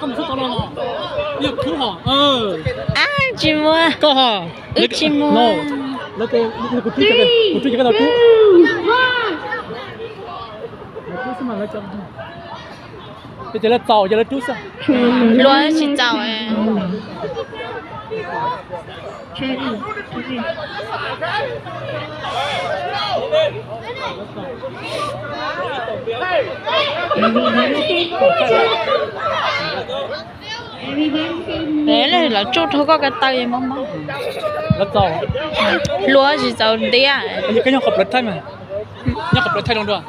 咁出到啦，要扣好，啊，寂寞，够好，寂寞。 no，那个我追这个老猪，老猪是嘛来讲，这来找这来猪噻，乱去找哎。đấy là chút thôi có cái tay mong mong nó giàu lúa chỉ giàu đi à cái nhau khập lật thay mà nhau khập lật thay đồng được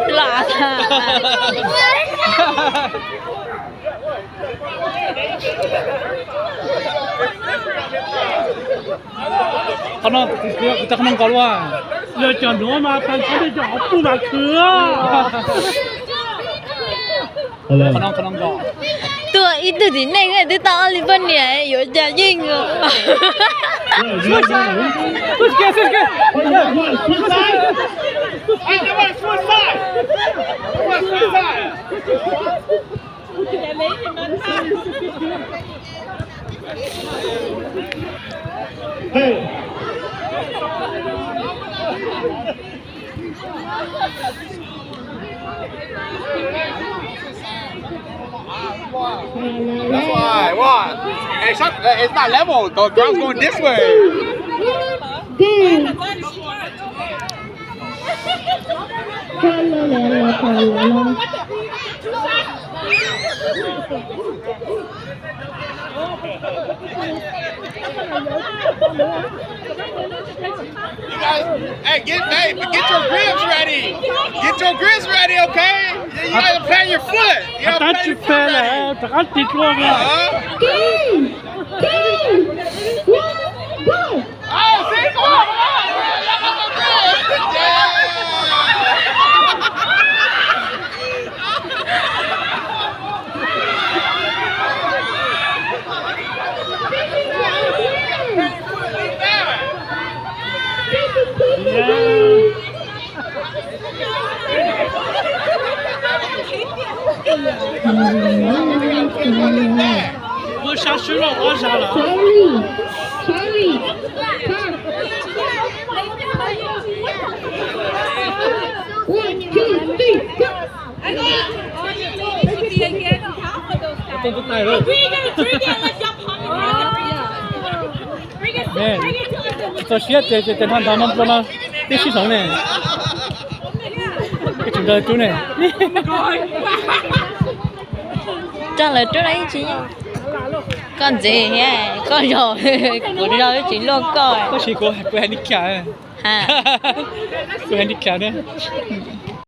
lạเขาเนาะจะขนมก่อนว่าอย่าจอดหัวมาแฟนเขาจะหยอกปูมาเขือขนมก่อน tôi ít từ thì này cái tôi tao đi bên này有家境啊That's why. What? It's not level. The ground's going this way. You guys, hey, get your grips ready. Get your grips ready, okay? You gotta plant your foot. You gotta plant your foot ready. จะกันติดลงอ่ะ Oh, see, come on,我下水了，我下了。都带了。哎，这些这他们不能得洗手呢，cái chúng ta chú này. trả lời trước đấy chị con gì nhé con rồi của đâu chị luôn coi có chỉ có handicap ha có handicap đấy